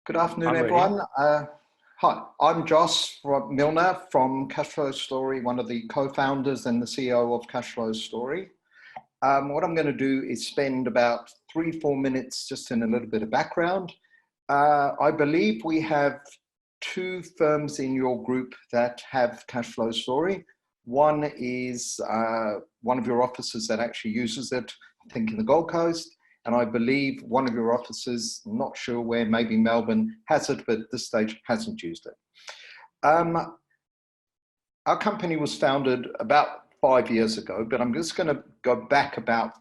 Good afternoon, I'm ready. everyone. Hi, I'm Joss from Milner from CashFlow Story, one of the co-founders and the CEO of CashFlow Story. What I'm going to do is spend about 3-4 minutes just in a little bit of background. I believe we have 2 firms in your group that have CashFlow Story. One is one of your offices that actually uses it, I think in the Gold Coast. And I believe one of your offices, not sure where, maybe Melbourne, has it, but at this stage hasn't used it. Our company was founded about 5 years ago, but I'm just going to go back about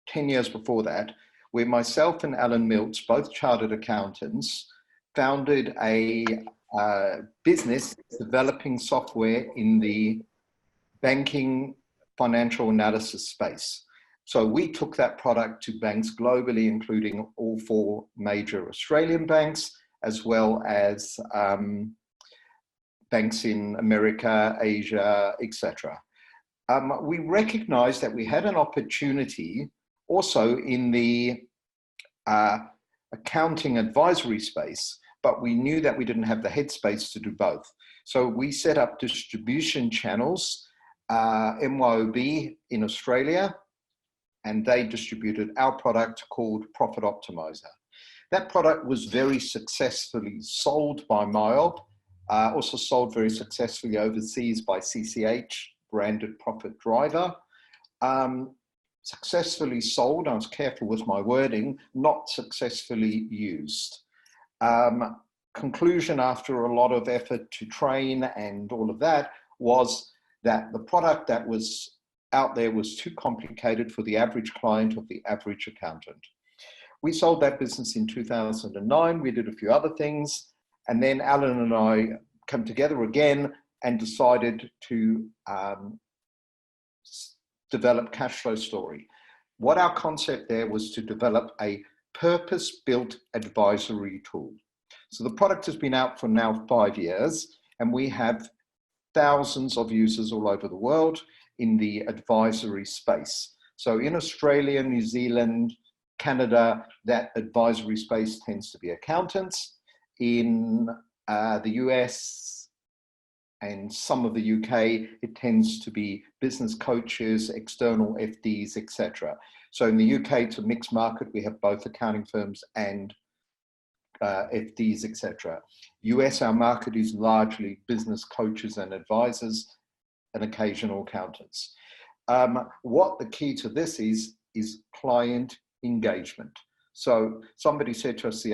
10 years before that, where myself and Alan Miltz, both chartered accountants, founded a business developing software in the banking financial analysis space. So we took that product to banks globally, including all 4 major Australian banks, as well as banks in America, Asia, etc. We recognized that we had an opportunity also in the accounting advisory space, but we knew that we didn't have the headspace to do both. So we set up distribution channels, MYOB in Australia, and they distributed our product called Profit Optimizer. That product was very successfully sold by MYOB, also sold very successfully overseas by CCH, branded Profit Driver. Successfully sold, I was careful with my wording, not successfully used. Conclusion after a lot of effort to train and all of that was that the product that was out there was too complicated for the average client of the average accountant. We sold that business in 2009. We did a few other things. And then Alan and I come together again and decided to develop CashFlow Story. What our concept there was to develop a purpose-built advisory tool. So the product has been out for now 5 years, and we have thousands of users all over the world in the advisory space. So in Australia, New Zealand, Canada, that advisory space tends to be accountants. In the US and some of the UK, it tends to be business coaches, external FDs, etc. So in the UK, it's a mixed market. We have both accounting firms and FDs, etc. US, our market is largely business coaches and advisors and occasional accountants. What the key to this is client engagement. So somebody said to us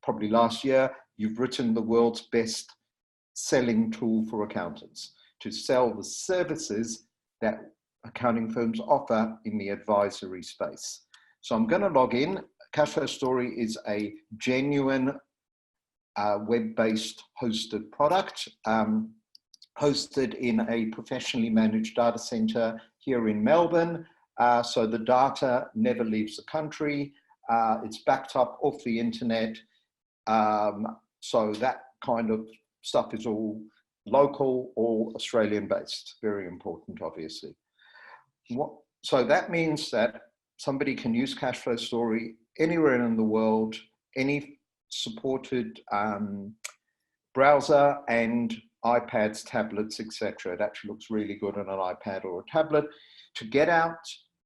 probably last year, you've written the world's best selling tool for accountants to sell the services that accounting firms offer in the advisory space. So I'm going to log in. CashFlow Story is a genuine web-based hosted product, hosted in a professionally managed data center here in Melbourne. So the data never leaves the country. It's backed up off the internet. So that kind of stuff is all local or Australian based. Very important, obviously. So that means that somebody can use CashFlow Story anywhere in the world, any supported browser and iPads, tablets, etc. It actually looks really good on an iPad or a tablet to get out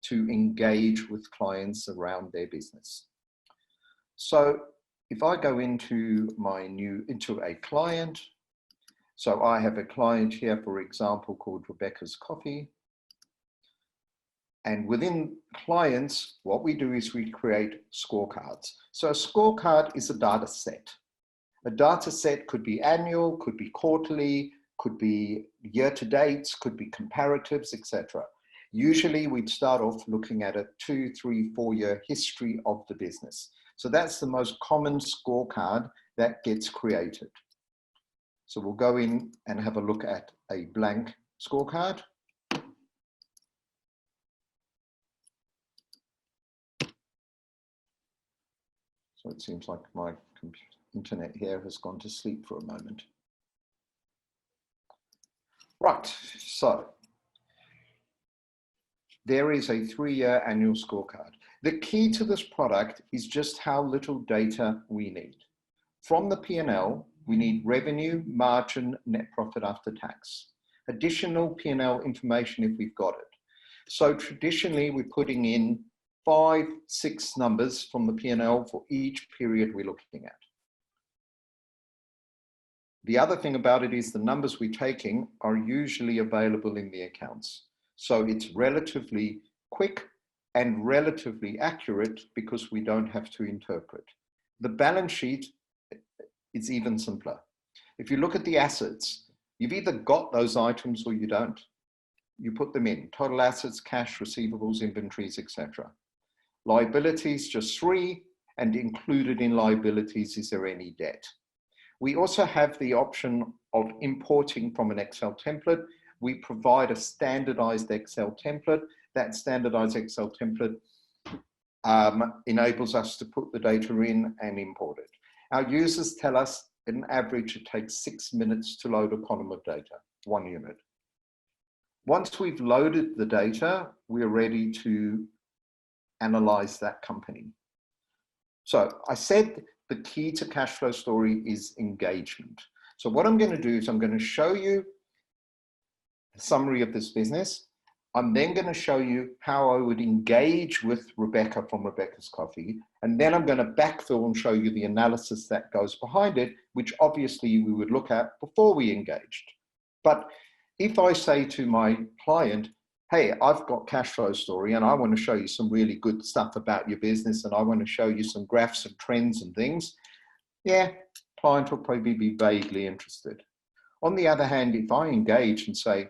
to engage with clients around their business. So if I go into into a client, so I have a client here, for example, called Rebecca's Coffee. And within clients, what we do is we create scorecards. So a scorecard is a data set. A data set could be annual, could be quarterly, could be year-to-dates, could be comparatives, etc. Usually we'd start off looking at a 2, 3, 4-year history of the business. So that's the most common scorecard that gets created. So we'll go in and have a look at a blank scorecard. So it seems like my internet here has gone to sleep for a moment. Right, so there is a 3-year annual scorecard. The key to this product is just how little data we need. From the P&L, we need revenue, margin, net profit after tax. Additional P&L information if we've got it. So traditionally, we're putting in 5, 6 numbers from the P&L for each period we're looking at. The other thing about it is the numbers we're taking are usually available in the accounts. So it's relatively quick and relatively accurate because we don't have to interpret. The balance sheet is even simpler. If you look at the assets, you've either got those items or you don't. You put them in, total assets, cash, receivables, inventories, etc. Liabilities, just 3, and included in liabilities, is there any debt? We also have the option of importing from an Excel template. We provide a standardized Excel template. That standardized Excel template enables us to put the data in and import it. Our users tell us, on average, it takes 6 minutes to load a column of data, 1 unit. Once we've loaded the data, we're ready to analyze that company. So I said the key to CashFlow story is engagement. So what I'm going to do is I'm going to show you a summary of this business. I'm then going to show you how I would engage with Rebecca from Rebecca's Coffee. And then I'm going to backfill and show you the analysis that goes behind it, which obviously we would look at before we engaged. But if I say to my client, hey, I've got CashFlow story and I want to show you some really good stuff about your business and I want to show you some graphs and trends and things, yeah, client will probably be vaguely interested. On the other hand, if I engage and say,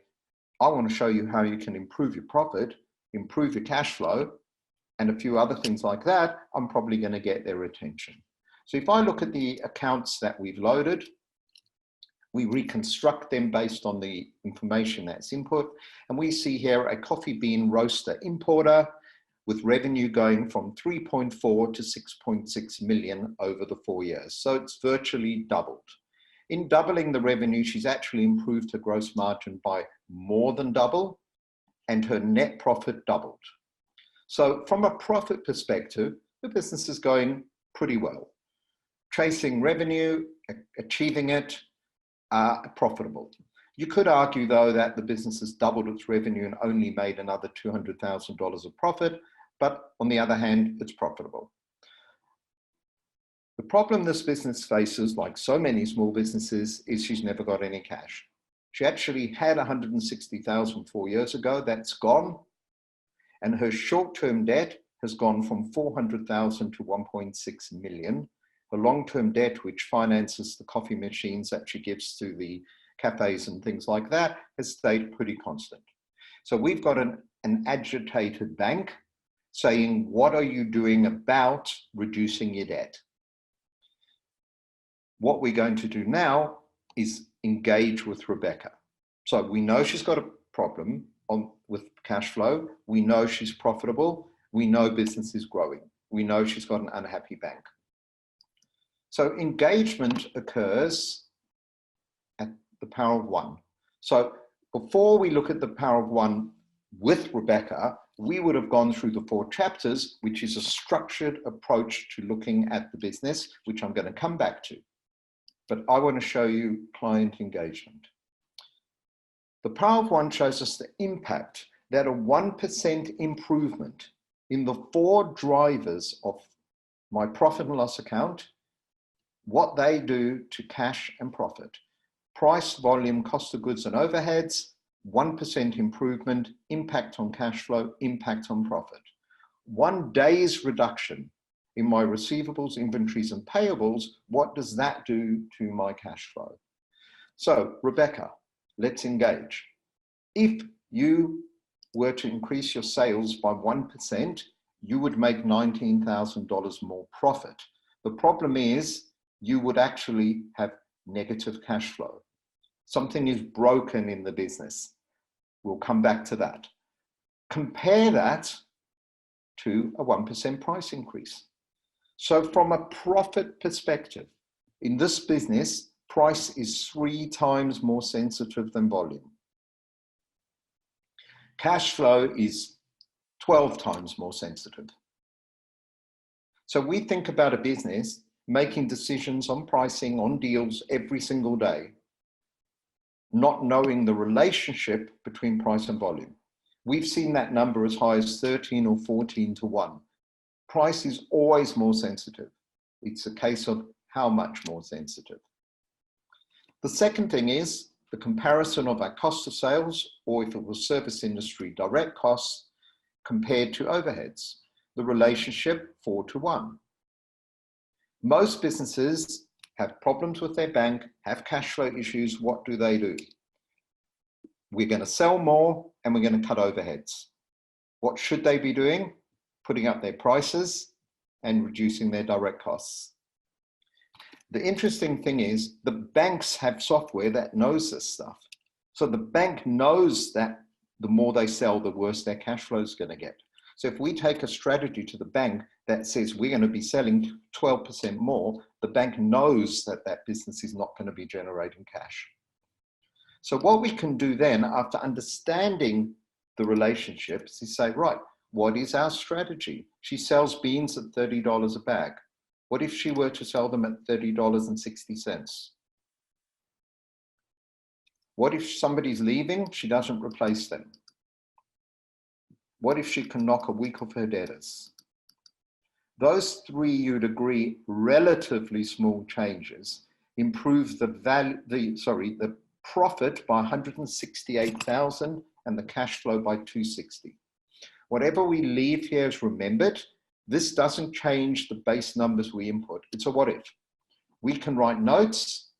I want to show you how you can improve your profit, improve your cash flow, and a few other things like that, I'm probably going to get their attention. So if I look at the accounts that we've loaded, we reconstruct them based on the information that's input. And we see here a coffee bean roaster importer with revenue going from 3.4 to 6.6 million over the 4 years. So it's virtually doubled. In doubling the revenue, she's actually improved her gross margin by more than double, and her net profit doubled. So from a profit perspective, the business is going pretty well. Chasing revenue, achieving it, profitable. You could argue, though, that the business has doubled its revenue and only made another $200,000 of profit, but on the other hand, it's profitable. The problem this business faces, like so many small businesses, is she's never got any cash. She actually had 160,000 4 years ago, that's gone. And her short-term debt has gone from 400,000 to 1.6 million. Her long-term debt, which finances the coffee machines that she gives to the cafes and things like that, has stayed pretty constant. So we've got an agitated bank saying, what are you doing about reducing your debt? What we're going to do now is engage with Rebecca. So we know she's got a problem with cash flow. We know she's profitable. We know business is growing. We know she's got an unhappy bank. So engagement occurs at the power of 1. So before we look at the power of 1 with Rebecca, we would have gone through the 4 chapters, which is a structured approach to looking at the business, which I'm going to come back to. But I want to show you client engagement. The power of 1 shows us the impact that a 1% improvement in the 4 drivers of my profit and loss account, what they do to cash and profit. Price, volume, cost of goods and overheads, 1% improvement, impact on cash flow, impact on profit. 1 day's reduction in my receivables, inventories and payables, what does that do to my cash flow? So Rebecca, let's engage. If you were to increase your sales by 1%, you would make $19,000 more profit. The problem is you would actually have negative cash flow. Something is broken in the business. We'll come back to that. Compare that to a 1% price increase. So from a profit perspective, in this business, price is 3 times more sensitive than volume. Cash flow is 12 times more sensitive. So we think about a business making decisions on pricing, on deals every single day, not knowing the relationship between price and volume. We've seen that number as high as 13 or 14 to 1. Price is always more sensitive. It's a case of how much more sensitive. The second thing is the comparison of our cost of sales, or if it was service industry, direct costs compared to overheads. The relationship 4 to 1. Most businesses have problems with their bank, have cash flow issues. What do? We're going to sell more and we're going to cut overheads. What should they be doing? Putting up their prices and reducing their direct costs. The interesting thing is the banks have software that knows this stuff. So the bank knows that the more they sell, the worse their cash flow is going to get. So if we take a strategy to the bank that says we're going to be selling 12% more, the bank knows that that business is not going to be generating cash. So what we can do then, after understanding the relationships, is say, right, what is our strategy? She sells beans at $30 a bag. What if she were to sell them at $30.60? What if somebody's leaving, she doesn't replace them? What if she can knock a week off her debtors? Those three, you'd agree, relatively small changes improve the profit by 168,000 and the cash flow by 260. Whatever we leave here is remembered. This doesn't change the base numbers we input. It's a what if. We can write notes.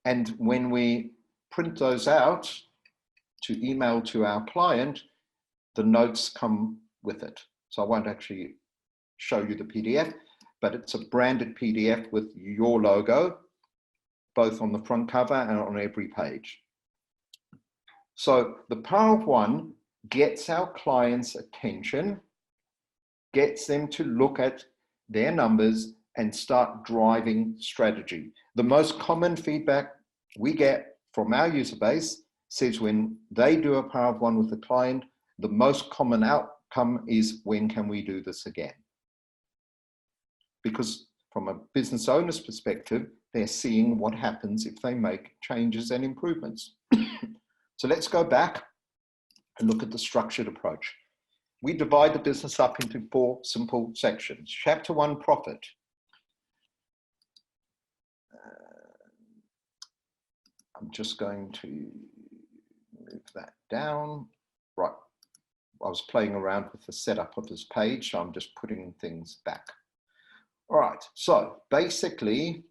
And when we print those out to email to our client, the notes come with it. So I won't actually show you the PDF, but it's a branded PDF with your logo, both on the front cover and on every page. So the power of one gets our clients' attention, gets them to look at their numbers and start driving strategy. The most common feedback we get from our user base says when they do a power of one with a client, the most common outcome is, when can we do this again? Because from a business owner's perspective, they're seeing what happens if they make changes and improvements. So let's go back and look at the structured approach. We divide the business up into 4 simple sections. Chapter 1, profit. I'm just going to move that down. Right, I was playing around with the setup of this page, so I'm just putting things back. All right, so basically,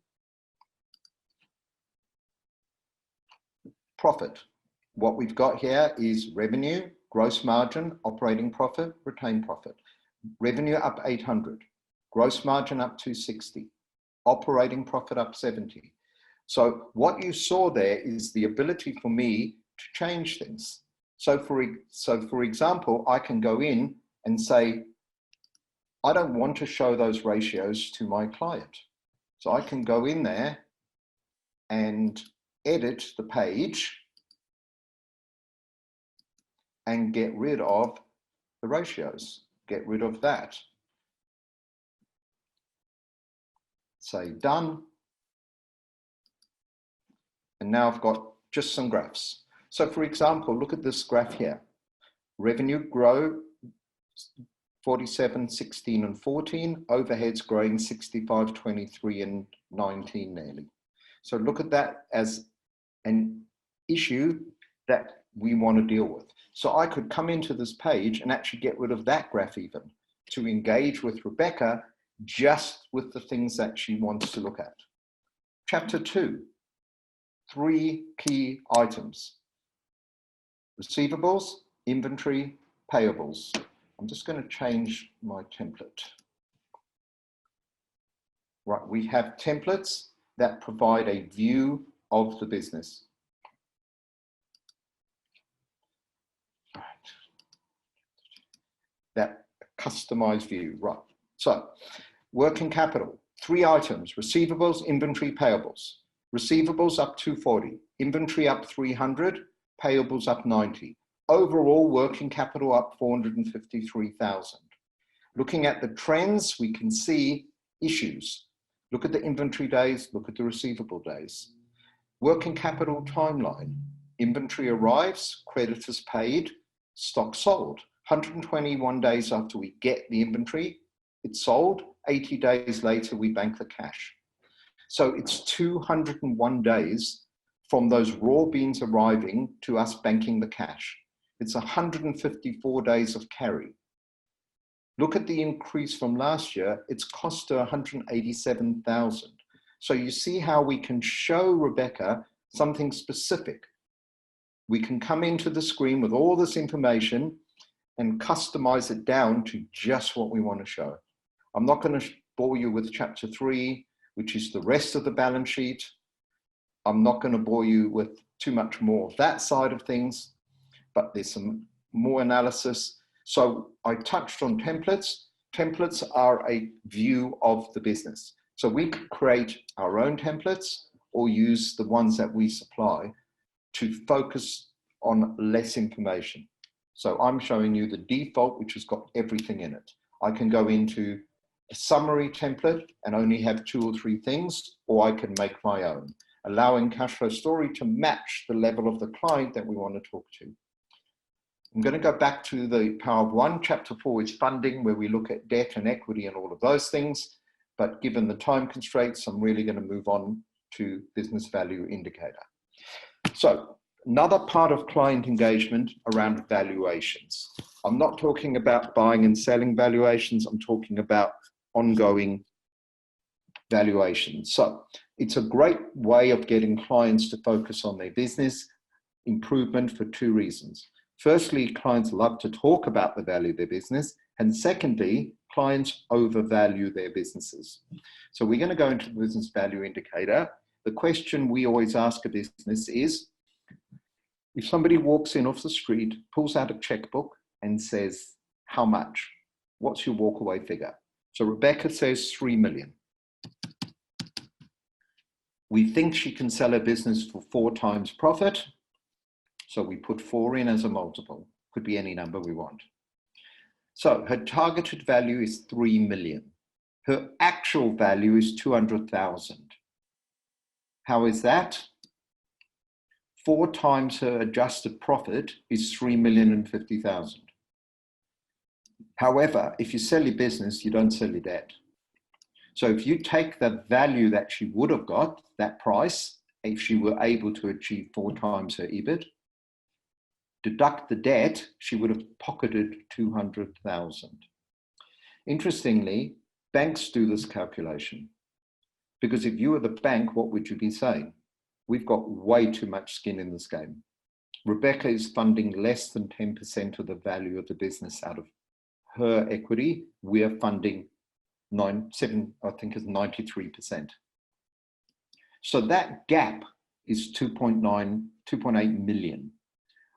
profit. What we've got here is revenue, gross margin, operating profit, retained profit. Revenue up 800, gross margin up 260, operating profit up 70. So what you saw there is the ability for me to change things. So for example, I can go in and say, I don't want to show those ratios to my client. So I can go in there and edit the page and get rid of the ratios, get rid of that. Say done. And now I've got just some graphs. So for example, look at this graph here. Revenue grow 47, 16 and 14, overheads growing 65, 23 and 19 nearly. So look at that as an issue that we want to deal with. So I could come into this page and actually get rid of that graph even to engage with Rebecca just with the things that she wants to look at. Chapter 2, 3 key items: receivables, inventory, payables. I'm just going to change my template. Right, we have templates that provide a view of the business. Right. That customized view, right. So, working capital, 3 items: receivables, inventory, payables. Receivables up 240, inventory up 300, payables up 90. Overall working capital up 453,000. Looking at the trends, we can see issues. Look at the inventory days, look at the receivable days. Working capital timeline. Inventory arrives, creditors paid, stock sold. 121 days after we get the inventory, it's sold. 80 days later, we bank the cash. So it's 201 days from those raw beans arriving to us banking the cash. It's 154 days of carry. Look at the increase from last year. It's cost her 187,000. So you see how we can show Rebecca something specific. We can come into the screen with all this information and customize it down to just what we want to show. I'm not going to bore you with chapter 3, which is the rest of the balance sheet. I'm not going to bore you with too much more of that side of things, but there's some more analysis. So I touched on templates. Templates are a view of the business. So we could create our own templates or use the ones that we supply to focus on less information. So I'm showing you the default, which has got everything in it. I can go into a summary template and only have 2 or 3 things, or I can make my own, allowing CashFlow Story to match the level of the client that we want to talk to. I'm going to go back to the Power of One. Chapter 4 is funding, where we look at debt and equity and all of those things. But given the time constraints, I'm really going to move on to business value indicator. So another part of client engagement around valuations. I'm not talking about buying and selling valuations. I'm talking about ongoing valuations. So it's a great way of getting clients to focus on their business improvement for 2 reasons. Firstly, clients love to talk about the value of their business. And secondly, clients overvalue their businesses. So we're going to go into the business value indicator. The question we always ask a business is, if somebody walks in off the street, pulls out a checkbook and says, how much? What's your walkaway figure? So Rebecca says 3 million. We think she can sell her business for 4 times profit. So we put 4 in as a multiple. Could be any number we want. So her targeted value is 3 million. Her actual value is 200,000. How is that? 4 times her adjusted profit is 3,050,000. However, if you sell your business, you don't sell your debt. So if you take the value that she would have got, that price, if she were able to achieve 4 times her EBIT, deduct the debt, she would have pocketed 200,000. Interestingly, banks do this calculation. Because if you were the bank, what would you be saying? We've got way too much skin in this game. Rebecca is funding less than 10% of the value of the business out of her equity. We're funding 93%. So that gap is 2.8 million.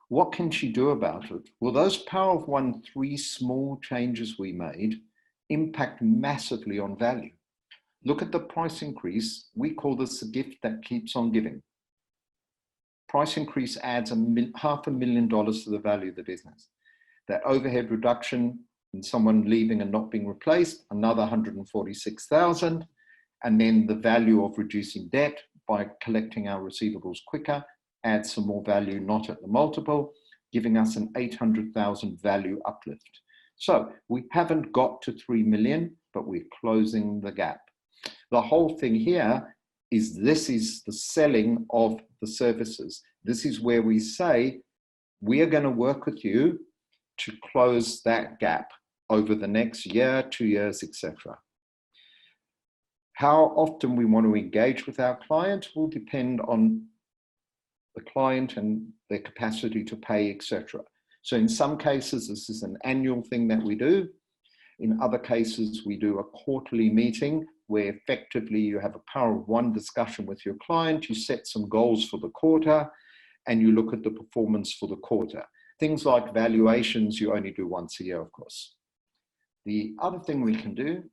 What can she do about it? Well, those Power of One 3 small changes we made impact massively on value. Look at the price increase. We call this a gift that keeps on giving. Price increase adds $500,000 to the value of the business. That overhead reduction and someone leaving and not being replaced, another 146,000. And then the value of reducing debt by collecting our receivables quicker adds some more value, not at the multiple, giving us an 800,000 value uplift. So we haven't got to 3 million, but we're closing the gap. The whole thing here is this is the selling of the services. This is where we say, we are going to work with you to close that gap over the next year, 2 years, etc. How often we want to engage with our client will depend on the client and their capacity to pay, etc. So in some cases, this is an annual thing that we do. In other cases, we do a quarterly meeting where effectively you have a Power of One discussion with your client, you set some goals for the quarter, and you look at the performance for the quarter. Things like valuations, you only do once a year, of course. The other thing we can do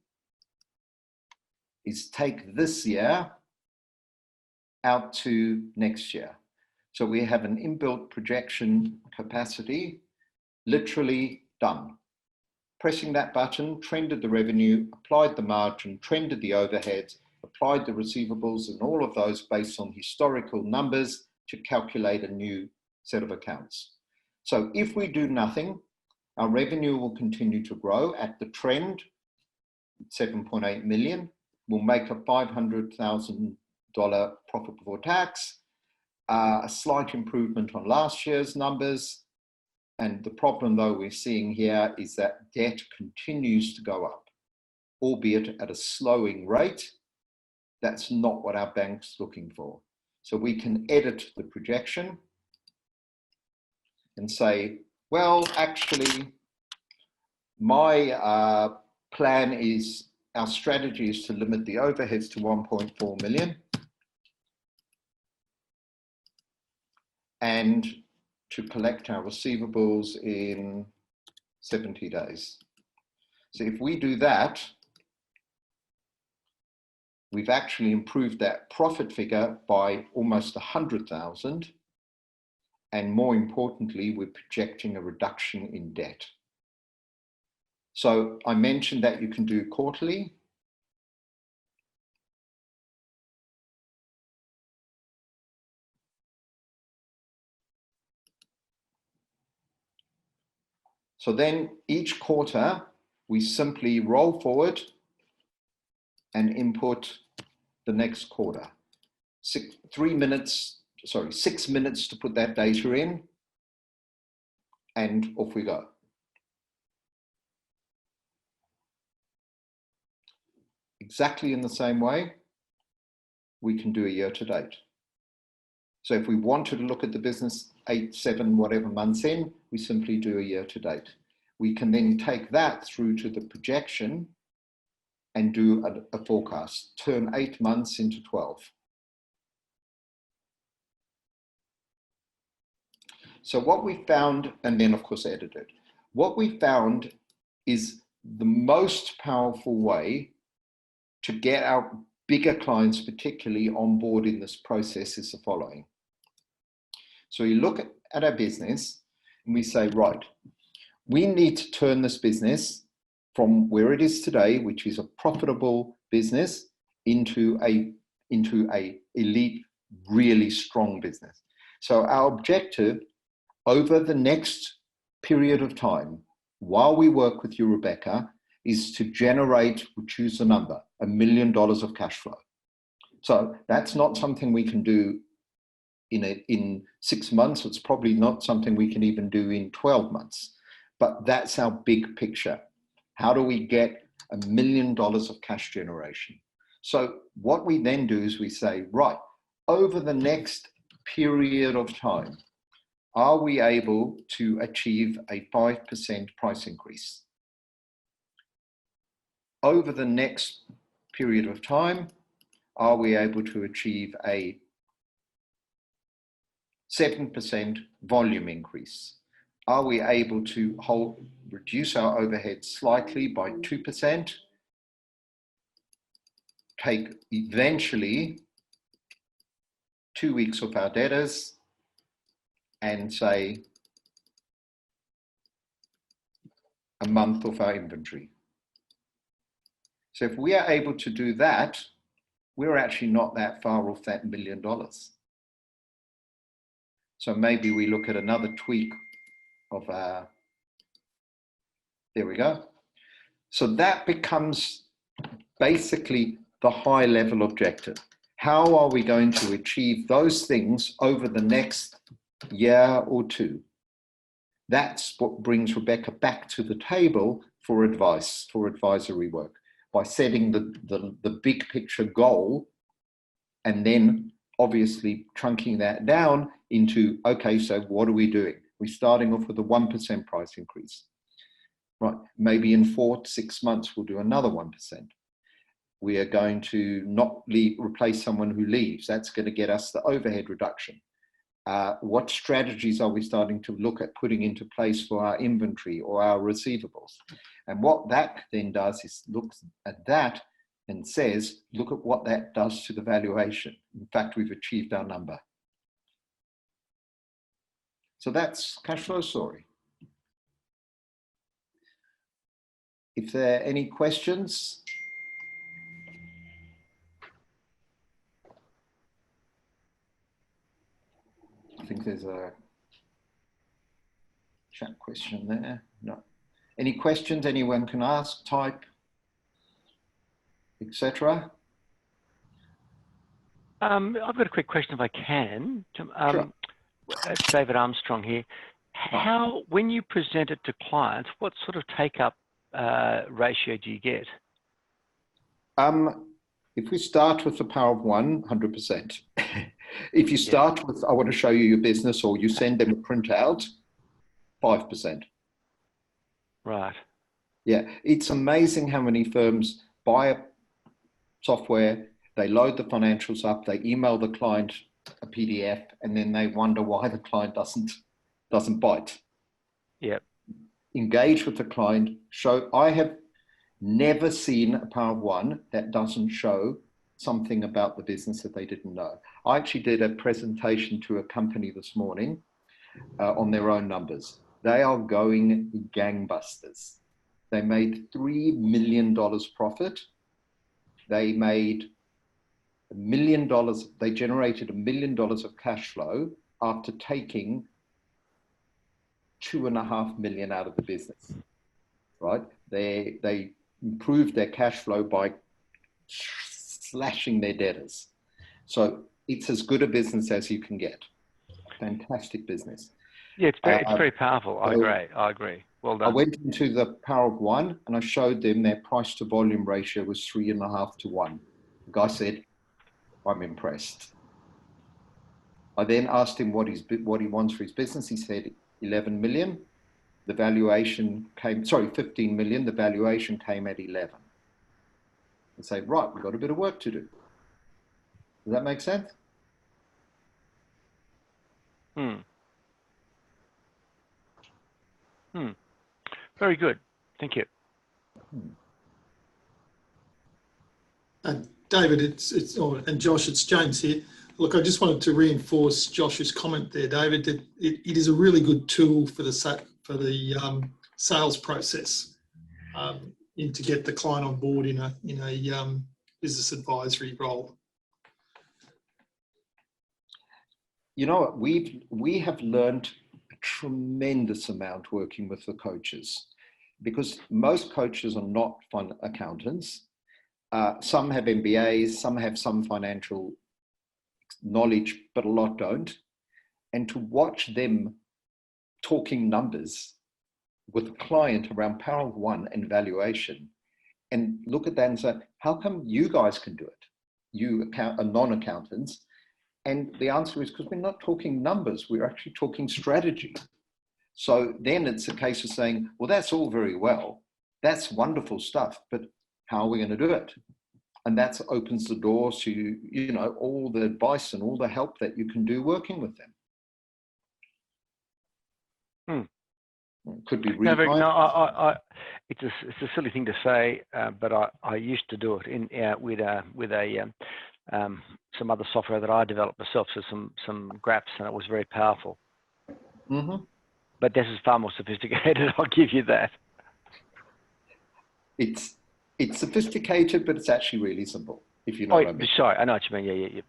is take this year out to next year. So we have an inbuilt projection capacity, literally done. Pressing that button, trended the revenue, applied the margin, trended the overheads, applied the receivables, and all of those based on historical numbers to calculate a new set of accounts. So if we do nothing, our revenue will continue to grow at the trend, 7.8 million. We'll make a $500,000 profit before tax, a slight improvement on last year's numbers. And the problem, though, we're seeing here is that debt continues to go up, albeit at a slowing rate. That's not what our bank's looking for. So we can edit the projection and say, well, actually, my plan is, our strategy is to limit the overheads to 1.4 million and to collect our receivables in 70 days. So if we do that, we've actually improved that profit figure by almost 100,000. And more importantly, we're projecting a reduction in debt. So I mentioned that you can do quarterly. So then each quarter, we simply roll forward and input the next quarter. 6 minutes to put that data in, and off we go. Exactly in the same way, we can do a year to date. So if we wanted to look at the business 8, 7, whatever months in, we simply do a year to date. We can then take that through to the projection and do a forecast, turn 8 months into 12. So what we found, and then of course edit it, what we found is the most powerful way to get our bigger clients particularly on board in this process is the following. So you look at our business and we say, right, we need to turn this business from where it is today, which is a profitable business, into a elite, really strong business. So our objective over the next period of time, while we work with you, Rebecca, is to generate, we choose a number, $1 million of cash flow. So that's not something we can do in 6 months. It's probably not something we can even do in 12 months. But that's our big picture. How do we get $1 million of cash generation? So what we then do is we say, right, over the next period of time, are we able to achieve a 5% price increase? Over the next period of time, are we able to achieve a 7% volume increase? Are we able to reduce our overhead slightly by 2%? Take eventually 2 weeks of our debtors and say a month of our inventory. So if we are able to do that, we're actually not that far off that $1 million. So maybe we look at another tweak of our, there we go. So that becomes basically the high level objective. How are we going to achieve those things over the next year or two? That's what brings Rebecca back to the table for advice, for advisory work, by setting the big picture goal and then obviously trunking that down into, okay, so what are we doing? We're starting off with a 1% price increase. Right, maybe in 4 to 6 months, we'll do another 1%. We are going to not replace someone who leaves. That's going to get us the overhead reduction. What strategies are we starting to look at putting into place for our inventory or our receivables? And what that then does is looks at that and says, look at what that does to the valuation. In fact, we've achieved our number. So that's cash flow story. If there are any questions. I think there's a chat question there. No. Any questions anyone can ask, type, etc. I've got a quick question if I can. Sure. It's David Armstrong here. How, when you present it to clients, what sort of take-up ratio do you get? If we start with the power of one, 100%. If you start with, I want to show you your business, or you send them a printout, 5%. Right. Yeah, it's amazing how many firms buy a software, they load the financials up, they email the client a PDF, and then they wonder why the client doesn't bite. Yep. Engage with the client. I have never seen a power of one that doesn't show something about the business that they didn't know. I actually did a presentation to a company this morning on their own numbers. They are going gangbusters. They made $3 million profit. They made $1 million. They generated $1 million of cash flow after taking $2.5 million out of the business. Right? They improved their cash flow by slashing their debtors. So it's as good a business as you can get. Fantastic business. Yeah, it's very powerful. I agree. Well done. I went into the power of one and I showed them their price to volume ratio was 3.5 to 1. The guy said, I'm impressed. I then asked him what he wants for his business. He said 11 million. The valuation came, 15 million. The valuation came at 11. And say, right, we've got a bit of work to do. Does that make sense? Very good. Thank you. David, and Josh, it's James here. Look, I just wanted to reinforce Josh's comment there, David, that it is a really good tool for the sales process, to get the client on board in a business advisory role. You know what, we have learned a tremendous amount working with the coaches, because most coaches are not fund accountants. Some have MBAs, some have some financial knowledge, but a lot don't. And to watch them talking numbers with a client around power of one and valuation, and look at that and say, how come you guys can do it? You are non-accountants. And the answer is because we're not talking numbers, we're actually talking strategy. So then it's a case of saying, well, that's all very well. That's wonderful stuff, but how are we going to do it? And that opens the door to, all the advice and all the help that you can do working with them. It could be really it's a silly thing to say, but I used to do it with some other software that I developed myself, so some graphs, and it was very powerful. But this is far more sophisticated, I'll give you that. It's sophisticated, but it's actually really simple, if you know what I mean. Sorry, I know what you mean.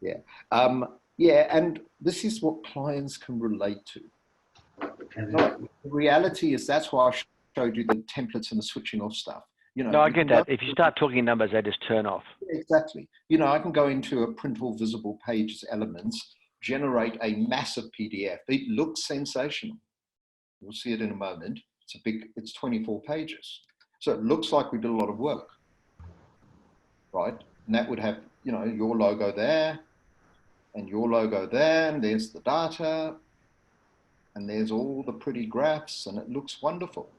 Yeah. Yeah, and this is what clients can relate to. The reality is that's why I showed you the templates and the switching off stuff. No, I get that. If you start talking numbers, they just turn off. Exactly. I can go into a printable visible pages elements, generate a massive PDF. It looks sensational. We'll see it in a moment. It's 24 pages. So it looks like we did a lot of work, right? And that would have, your logo there and your logo there, and there's the data, and there's all the pretty graphs, and it looks wonderful.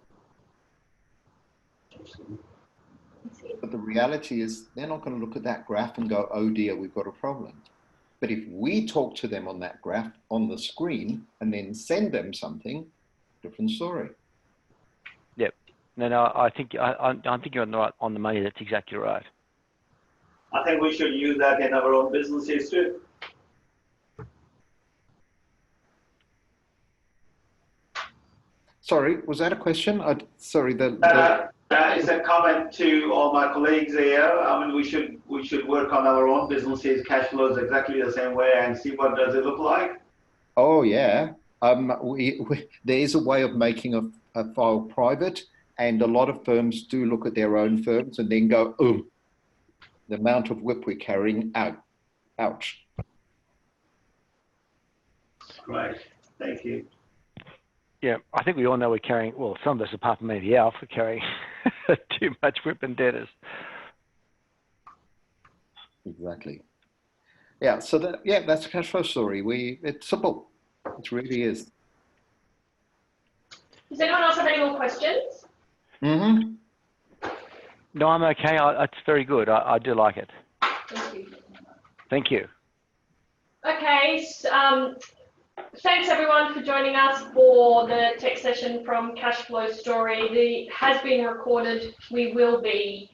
But the reality is they're not going to look at that graph and go, oh dear, we've got a problem. But if we talk to them on that graph on the screen and then send them something, different story. Yep. No, I think you're on the money. That's exactly right. I think we should use that in our own businesses too. Sorry, was that a question? Sorry, That is a comment to all my colleagues here. I mean, we should work on our own businesses, cash flows exactly the same way, and see what does it look like. Oh yeah, there is a way of making a file private, and a lot of firms do look at their own firms and then go, oh, the amount of WIP we're carrying, ouch. Right. Thank you. Yeah, I think we all know we're carrying, well, some of us apart from maybe Alf are carrying too much WIP and debtors. Exactly. Yeah, so that's a cash flow story. It's simple. It really is. Does anyone else have any more questions? Mm-hmm. No, I'm okay. It's very good. I do like it. Thank you. Thank you. Okay, thanks everyone for joining us for the tech session from CashFlow Story. It has been recorded. We will be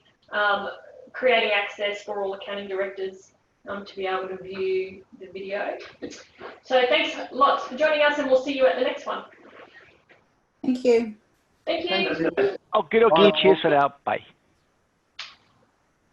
creating access for all accounting directors to be able to view the video. So thanks lots for joining us, and we'll see you at the next one. Thank you. Thank you. Oh, good. Cheers for now. Bye.